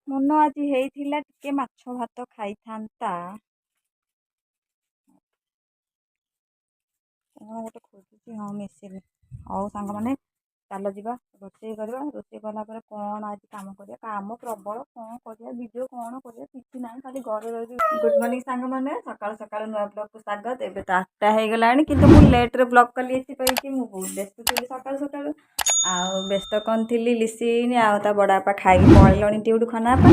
ମନ ଆଜି ହେଇଥିଲା ଟିକେ ମାଛ ଭାତ ଖାଇଥାନ୍ତା। କଣ ଗୋଟେ ଖୋଜୁଛି, ହଁ ମିଶିନି। ହଉ ସାଙ୍ଗମାନେ ଚାଲ ଯିବା ରୋଷେଇ କରିବା। ରୋଷେଇ କଲା ପରେ କଣ ଆଜି କାମ କରିବା, କାମ ପ୍ରବଳ। କଣ କରିବା, ଭିଡ଼ିଓ କଣ କରିବା, କିଛି ନାହିଁ, ଖାଲି ଘରେ ରହିବି। ଗୁଡ୍ ମର୍ଣ୍ଣିଂ ସାଙ୍ଗମାନେ, ସକାଳୁ ସକାଳୁ ନୂଆ ବ୍ଲଗକୁ ସ୍ୱାଗତ। ଏବେ ତ 8ଟା ହେଇଗଲାଣି, କିନ୍ତୁ ମୁଁ ଲେଟ୍ରେ ବ୍ଲଗ୍ କଲି ଏଥିପାଇଁ ମୁଁ ବହୁତ ବ୍ୟସ୍ତ ଥିଲି ସକାଳୁ ସକାଳୁ। ଆଉ ବ୍ୟସ୍ତ କ'ଣ ଥିଲି, ଲିସିନି ଆଉ ତା ବଡ଼ ବାପା ଖାଇକି ପଳେଇଲଣି ଡ୍ୟୁଟି ଖାନାପା।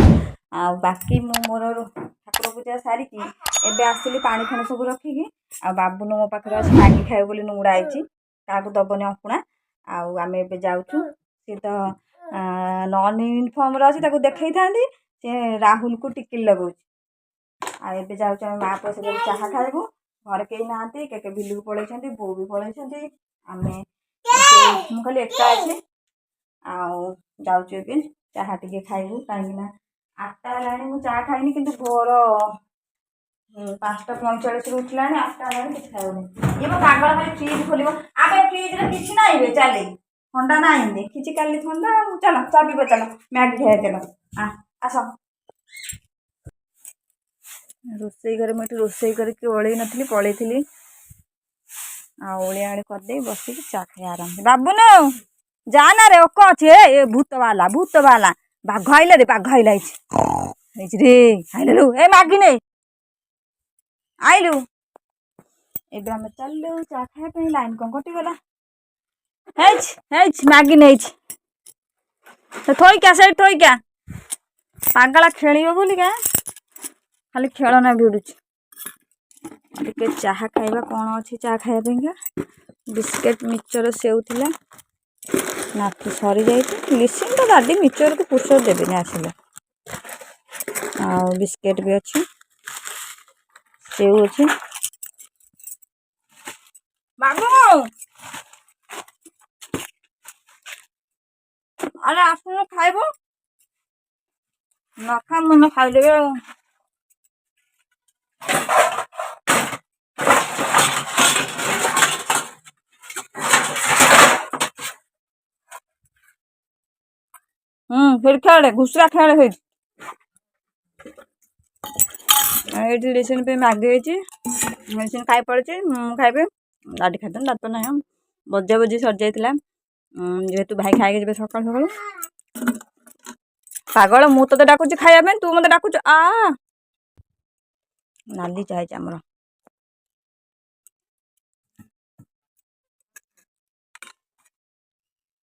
ଆଉ ବାକି ମୁଁ ମୋର ଠାକୁର ପୂଜା ସାରିକି ଏବେ ଆସିଲି ପାଣି ଫାଣି ସବୁ ରଖିକି। ଆଉ ବାବୁନୁ ମୋ ପାଖରେ ଅଛି, ମ୍ୟାଗି ଖାଇବ ବୋଲି ନୁଙ୍ଗଡ଼ା ଆଇଛି, କାହାକୁ ଦବନି ଅକୁଣା। ଆଉ ଆମେ ଏବେ ଯାଉଛୁ। ସେ ତ ନନ୍ ୟୁନିଫର୍ମରେ ଅଛି, ତାକୁ ଦେଖେଇଥାନ୍ତି, ସେ ରାହୁଲକୁ ଟିକିଲି ଲଗଉଛି। ଆଉ ଏବେ ଯାଉଛୁ ଆମେ ମା ପୁଅ ସହିତ ଚାହା ଖାଇବୁ। ଘରେ କେହି ନାହାନ୍ତି, କେକେ ବିଲକୁ ପଳେଇଛନ୍ତି, ବୋଉ ବି ପଳେଇଛନ୍ତି। ଆମେ ମୁଁ ଖାଲି ଏକା ଅଛି। ଆଉ ଯାଉଛୁ ଏବେ ଚାହା ଟିକେ ଖାଇବୁ, କାହିଁକି ନା 8ଟା ହେଲାଣି ମୁଁ ଚାହା ଖାଇନି, କିନ୍ତୁ ଭୋର 5ଟା 45ରୁ ଉଠିଲାଣି, 8ଟା ହେଲାଣି କିଛି ଖାଇବୁନି। ଇଏ ମୋ ପାଗଳ ଖାଲି ଫ୍ରିଜ୍ ଖୋଲିବ। ଆମେ ଫ୍ରିଜରେ କିଛି ନାହିଁ ବେ, ଚାଲେ ଥଣ୍ଡା ନାହିଁ, ଦେଖିଛି କାଲି ଥଣ୍ଡା। ଚାଲ ଚା ପିଇବା, ଚାଲ ମ୍ୟାଗି ଖାଇବା, ଚାଲ ଆସ। ରୋଷେଇ ଘରେ ମୁଁ ଏଠି ରୋଷେଇ କରିକି ଓଳେଇ ନଥିଲି, ପଳେଇଥିଲି। ଆଉ ଓଳିଆ ଓଳି କରିଦେଇ ବସିକି ଚା ଖାଇ ଆରାମ। ବାବୁନୁ ଯା ନା ରେ, ଓକ ଅଛି। ଏ ଭୂତ ବାହାରିଲା ବାଘ ଆଇଲା ରେ, ବାଘ ଆଇଲା ହେଇଛି ରେ, ଆଇଲୁ ଏ ମାଗି ନେ ଆଇଲୁ। ଏବେ ଆମେ ଚାଲିଲୁ ଚା ଖାଇବା ପାଇଁ। ଲାଇନ କ'ଣ କଟିଗଲା। ହେଇଛି ମାଗି ନେଇଛି, ଥୋଇକା ସେଇଠି ଥୋଇକା। ପାଗଳା ଖେଳିବ ବୋଲିକା ଖାଲି ଖେଳନା ଭିଡୁଛି। ଟିକେ ଚାହା ଖାଇବା। କ'ଣ ଅଛି ଚାହା ଖାଇବା ପାଇଁକା? ବିସ୍କେଟ୍ ମିକ୍ସଚର ସେଉ ଥିଲା, ନାତି ସରିଯାଇଛି। ଲିସିନ୍ ତ ଦାଦି ମିକ୍ସଚରକୁ ପୁଷର ଦେବେନି ଆସିଲେ। ଆଉ ବିସ୍କେଟ୍ ବି ଅଛି, ସେଉ ଅଛି। ବାବୁ ଆରେ ଆସୁନ ଖାଇବ, ନ ଖା ମୁନ ଖାଇଦେବେ ଆଉ। ସେଇଠି ଖେଳେ, ଘୁଷୁରା ଖେଳେ ସେଇଠି। ଏଇଠି ଲିସିନ୍ ପାଇଁ ମାଗି ହେଇଛି, ଲିସିନ୍ ଖାଇ ପଡ଼ିଛି। ମୁଁ ଖାଇବି, ଦାଦି ଖାଇଦେବି, ଦାଦି ତ ନାହିଁ। ବଜାବଜି ସରିଯାଇଥିଲା, ଯେହେତୁ ଭାଇ ଖାଇକି ଯିବେ ସକାଳୁ ସକାଳୁ। ପାଗଳ, ମୁଁ ତତେ ଡାକୁଛି ଖାଇବା ପାଇଁ, ତୁ ମତେ ଡାକୁଛୁ। ନାଲି ଚାହା ହେଇଛି ଆମର।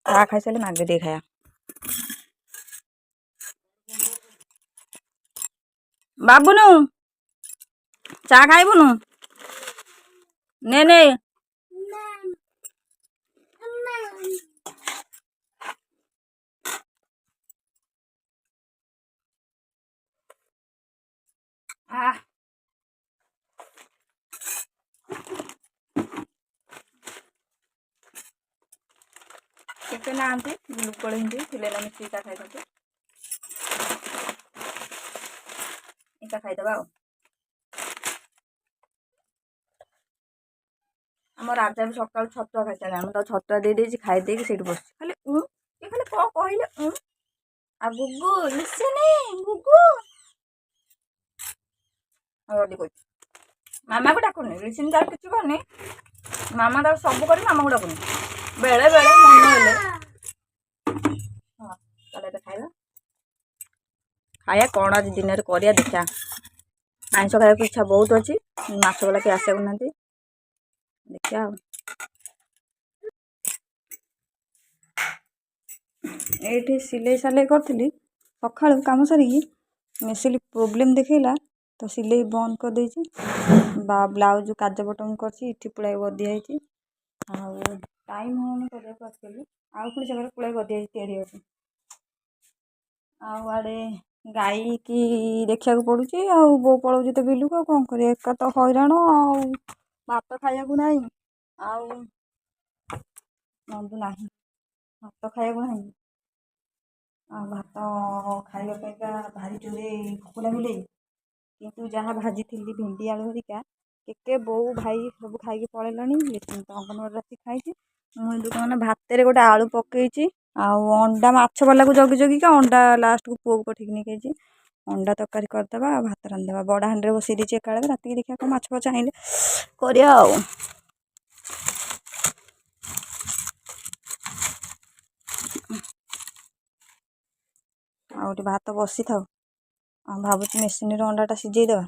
ଚା ଖାଇସାରିଲେ ମାଗି ଦେଇ ଖାଇବା। ବାବୁନୁ ଚା ଖାଇବୁନୁ? ନେ କେତେ ନାହାନ୍ତି, ବିଲକୁ ପଳେଇନ୍ତି, ଥିଲେ ନା ମିଶିକି ଚା ଖାଇଥାନ୍ତୁ। ଏଇଟା ଖାଇଦବା ଆଉ। ଆମ ରାଜା ବି ସକାଳୁ ଛତୁଆ ଖାଇସାରିଲାଣି। ମୁଁ ତାକୁ ଛତୁଆ ଦେଇଦେଇଛି, ଖାଇ ଦେଇକି ସେଇଠି ବସିଛି। ଖାଲି ଇଏ ଖାଲି କ'ଣ କହିଲେ ଆଉ ଗୁଗୁ ଲିସିନି ଗୁଗୁ କହୁଛି। ମାମାକୁ ଡାକୁନି, ଲିସିନି ତାର କିଛି କରୁନି, ମାମା ତାର ସବୁ କରି ମାମାକୁ ଡାକୁନି। ବେଳେ ବେଳେ ମନ ହେଲେ ତାହେଲେ ଏବେ ଖାଇବା। କ'ଣ ଆଜି ଦିନରେ କରିବା ଦେଖିବା। ଆଇଁଷ ଖାଇବାକୁ ଇଚ୍ଛା ବହୁତ ଅଛି, ମାଛ ବାଲା କେହି ଆସିବାକୁ ନାହାନ୍ତି, ଦେଖିବା ଆଉ। ଏଇଠି ସିଲେଇ ସାଲେଇ କରିଥିଲି ସକାଳୁ କାମ ସାରିକି, ମେସିନ୍ ପ୍ରୋବ୍ଲେମ୍ ଦେଖେଇଲା ତ ସିଲେଇ ବନ୍ଦ କରିଦେଇଛି। ବ୍ଲାଉଜ୍ କାଜ ବଟମ୍ କରିଛି, ଏଠି ପୁଳାଏ ଗଦି ହେଇଛି। ଆଉ ଟାଇମ୍ ହେଉନି କରିବାକୁ ଆସିଲି, ଆଉ ପୁଣି ଜାଗାରେ ପୁଳାଏ ଗଦି ହେଇଛି ତିଆରି ହେଉଛି। ଆଉ ଆଡ଼େ ଗାଈକି ଦେଖିବାକୁ ପଡ଼ୁଛି, ଆଉ ବୋଉ ପଳଉଛି ତ ବିଲକୁ। ଆଉ କ'ଣ କରିବା, ଏକା ତ ହଇରାଣ। ଆଉ ଭାତ ଖାଇବାକୁ ନାହିଁ, ଆଉ ନନ୍ଦୁ ନାହିଁ, ଭାତ ଖାଇବାକୁ ନାହିଁ। ଆଉ ଭାତ ଖାଇବା ପାଇଁକା ଭାରି ଜୋରେ ଭୋକ ଲାଗିଲେ, କିନ୍ତୁ ଯାହା ଭାଜିଥିଲି ଭେଣ୍ଡି ଆଳୁ ହେରିକା, କେକେ ବୋଉ ଭାଇ ସବୁ ଖାଇକି ପଳେଇଲାଣି। ଲିସିନ୍ ତ ଅଙ୍ଗନବାଡ଼ିରେ ଆସି ଖାଇଛି। ମୁଁ ଏମିତି କ'ଣ ଭାତରେ ଗୋଟେ ଆଳୁ ପକେଇଛି, ଆଉ ଅଣ୍ଡା ମାଛ ବାଲାକୁ ଜଗି ଜଗିକା ଅଣ୍ଡା ଲାଷ୍ଟକୁ ପୁଅକୁ ପଠିକି ନେଇକି ଯାଇଛି। ଅଣ୍ଡା ତରକାରୀ କରିଦେବା ଆଉ ଭାତ ରାନ୍ଧିଦେବା। ବଡ଼ ହାଣ୍ଡିରେ ବସେଇ ଦେଇଛି ଏକାବେଳେ। ରାତିକି ଦେଖିବା କ'ଣ ମାଛ ଫାଛ ଆଣିଲେ କରିବା ଆଉ। ଆଉ ଗୋଟେ ଭାତ ବସିଥାଉ। ଆଉ ଭାବୁଛି ମେସିନରେ ଅଣ୍ଡାଟା ସିଝେଇଦେବା।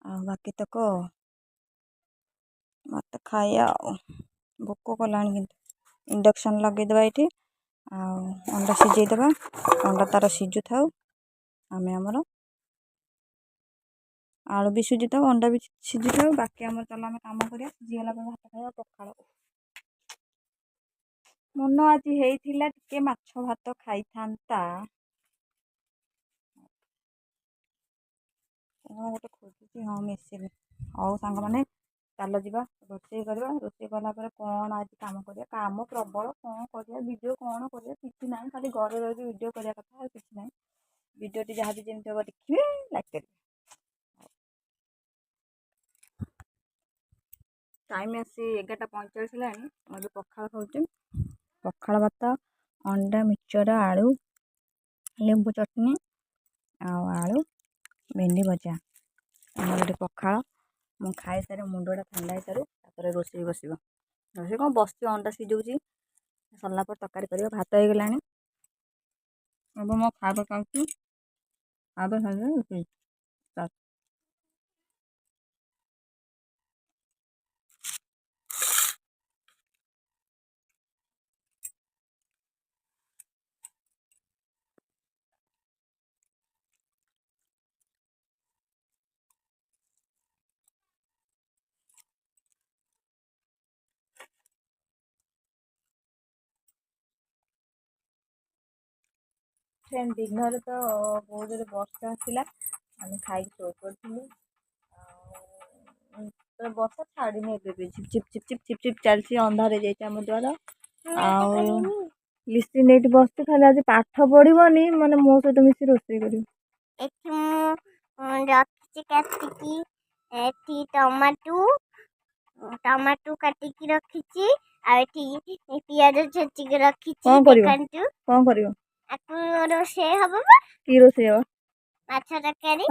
ଆଉ ବାକି ତକ ଭାତ ଖାଇବା ଆଉ। ଭୋକ କଲାଣି କିନ୍ତୁ। ଇଣ୍ଡକ୍ସନ୍ ଲଗେଇଦେବା ଏଇଠି। ଆଉ ଅଣ୍ଡା ସିଝେଇଦେବା। ଅଣ୍ଡା ତାର ସିଝୁଥାଉ। ଆମେ ଆମର ଆଳୁ ବି ସିଝୁଥାଉ, ଅଣ୍ଡା ବି ସିଝୁଥାଉ। ବାକି ଆମର ଚାଲ ଆମେ କାମ କରିବା। ସିଝିଗଲା ପରେ ଭାତ ଖାଇବା ପଖାଳ। ମନ ଆଜି ହେଇଥିଲା ଟିକେ ମାଛ ଭାତ ଖାଇଥାନ୍ତା। କ'ଣ ଗୋଟେ ଖୋଜୁଛି। ହଁ ମେସିନ୍। ହଉ ସାଙ୍ଗମାନେ ଚାଲ ଯିବା ରୋଷେଇ କରିବା। ରୋଷେଇ କଲା ପରେ କ'ଣ ଆଜି କାମ କରିବା। କାମ ପ୍ରବଳ। କ'ଣ କରିବା, ଭିଡ଼ିଓ କ'ଣ କରିବା କିଛି ନାହିଁ। ଖାଲି ଘରେ ରହିକି ଭିଡ଼ିଓ କରିବା କଥା ଆଉ କିଛି ନାହିଁ। ଭିଡ଼ିଓଟି ଯାହା ବି ଯେମିତି ହେବ ଦେଖିବେ, ଲାଇକ୍ କରିବେ। ଟାଇମ୍ ଆସି 11:45 ହେଲାଣି। ମୁଁ ଏବେ ପଖାଳ ଖାଉଛି। ପଖାଳ ଭାତ, ଅଣ୍ଡା ମିକ୍ସଚର, ଆଳୁ, ଲେମ୍ବୁ ଚଟଣି ଆଉ ଆଳୁ ଭେଣ୍ଡି ଭଜା। ଆମର ଏଠି ପଖାଳ। ମୁଁ ଖାଇସାରି ମୁଣ୍ଡଟା ଥଣ୍ଡା ହେଇସାରୁ ତାପରେ ରୋଷେଇ ବସିବ। ରୋଷେଇ କ'ଣ ବସିଛି, ଅଣ୍ଡା ସିଝଉଛି। ସରିଲା ପରେ ତରକାରୀ କରିବା। ଭାତ ହେଇଗଲାଣି। ଏବେ ମୁଁ ଖାଇବା ଖାଉଛି। ଖାଇବା ଖାଇଲେ ରୋଷେଇ ଷ୍ଟାର୍ଟ। ଦିନରେ ତ ବହୁତ ଜୋରେ ବର୍ଷା ଆସିଲା। ଆମେ ଖାଇକି ଶୋଇପଡ଼ିଥିଲୁ। ଆଉ ବର୍ଷା ଛାଡ଼ିନି। ଏବେ ବି ଝିପ୍ ଝିପ୍ ଝିପ୍ ଝିପ୍ ଝିପ୍ ଝିପ୍ ଚାଲିଛି। ଅନ୍ଧାର ହେଇଯାଇଛି ଆମ ଦ୍ୱାର। ଆଉ ଲିସିନ୍ ଏଇଠି ବସିଛି। ଖାଲି ଆଜି ପାଠ ପଢ଼ିବନି, ମାନେ ମୋ ସହିତ ମିଶି ରୋଷେଇ କରିବ। ଏଠି ମୁଁ ରଖିଛି କାଟିକି। ଏଠି ଟମାଟୋ କାଟିକି ରଖିଛି। ଆଉ ଏଠି ପିଆଜ ଛେଚିକି ରଖିଛି। କ'ଣ କରିବ? ଦେଖନ୍ତୁ କ'ଣ କରିବ? ଆକୁ ରୋଷେଇ ହବ ବା। କି ରୋଷେଇ ହବ? ମାଛ ତରକାରୀ।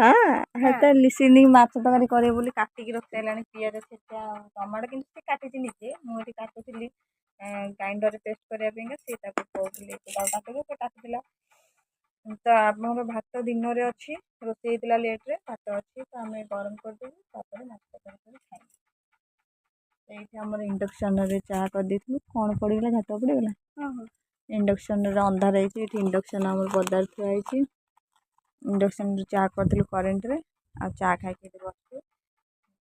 ହେତ ଲିସିନି ମାଛ ତରକାରୀ କରିବ ବୋଲି କାଟିକି ରଖିସାରିଲାଣି ପିଆଜ ଛେଚା ଆଉ ଟମାଟୋ। କିନ୍ତୁ ସେ କାଟିଛି ନିଜେ। ମୁଁ ଏଠି କାଟୁଥିଲି ଗ୍ରାଇଣ୍ଡରରେ ପେଷ୍ଟ କରିବା ପାଇଁକା। ସେ ତାକୁ କହୁଥିଲି କାଟିବ, ସେ କାଟିଥିଲା। ତ ଆମର ଭାତ ଦିନରେ ଅଛି। ରୋଷେଇ ହେଇଥିଲା ଲେଟ୍ରେ। ଭାତ ଅଛି, ତ ଆମେ ଗରମ କରିଦେବୁ। ତାପରେ ମାଛ ତରକାରୀ କରି ଖାଇବୁ। ଏଇଠି ଆମର ଇଣ୍ଡକ୍ସନରେ ଚାହା କରିଦେଇଥିଲୁ। କ'ଣ ପଡ଼ିଗଲା? ଝାଟ ପଡ଼ିଗଲା। ଇଣ୍ଡକ୍ସନରେ ଅନ୍ଧାର ହେଇଛି। ଏଠି ଇଣ୍ଡକ୍ସନ ଆମର ପଦାରେ ଥୁଆ ହେଇଛି। ଇଣ୍ଡକ୍ସନରେ ଚା କରିଥିଲୁ କରେଣ୍ଟରେ। ଆଉ ଚା ଖାଇକି ଏଠି ବସିଛୁ।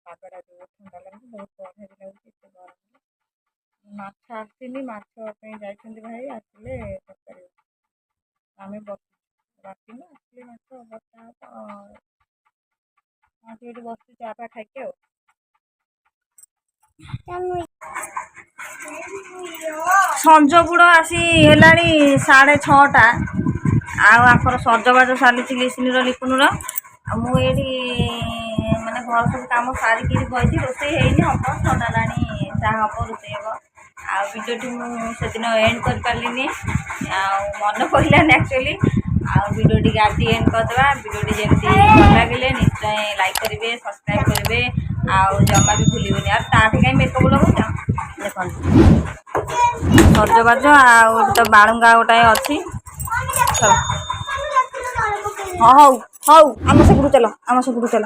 ପାଗଟା ବହୁତ ଥଣ୍ଡା ଲାଗୁଛି। ବହୁତ ବଢ଼ିଆ ବି ଲାଗୁଛି। ଏତେ ଗରମରେ ମାଛ ଆସିନି। ମାଛ ପାଇଁ ଯାଇଛନ୍ତି ଭାଇ। ଆସିଲେ ତରକାରୀ ଆମେ ବାଟିନୁ। ଆସିଲେ ମାଛ ବସା ହବ। ଏଠି ବସିଛୁ ଚା ଫା ଖାଇକି ଆଉ। ସଞ୍ଜ ବୁଡ଼ ଆସି ହେଲାଣି 6:30। ଆଉ ଆଙ୍କର ସଜବାଜ ଚାଲିଛି ଲିସିନିର ଲିପୁନର। ଆଉ ମୁଁ ଏଇଠି ମାନେ ଘର ସବୁ କାମ ସାରିକି ବଇଛି। ରୋଷେଇ ହେଇନି, ହବ। ସରିଲାଣି, ଯାହା ହବ ରୋଷେଇ ହବ। ଆଉ ଭିଡ଼ିଓଟି ମୁଁ ସେଦିନ ଏଣ୍ଡ କରିପାରିଲିନି। ଆଉ ମନେ ପଡ଼ିଲାନି ଆକ୍ଚୁଆଲି। ଆଉ ଭିଡ଼ିଓଟିକି ଆଜି ଏଣ୍ଡ କରିଦେବା। ଭିଡ଼ିଓଟି ଯେମିତି ଭଲ ଲାଗିଲେ ନିଶ୍ଚୟ ଲାଇକ୍ କରିବେ, ସବସ୍କ୍ରାଇବ୍ କରିବେ। ଆଉ ଜମା ବି ଭୁଲିବେନି। ଆଉ ତାଠି କାହିଁ ମେକଅପ୍ ଲଗାଉଛ? ଦେଖନ୍ତୁ ସଜବାଜ। ଆଉ ତ ବାଳୁଙ୍ଗା ଗୋଟାଏ ଅଛି। ହଁ ହଉ ହଉ, ଆମ ସେପଟୁ ଚାଲ, ଆମ ସେପଟୁ ଚାଲ।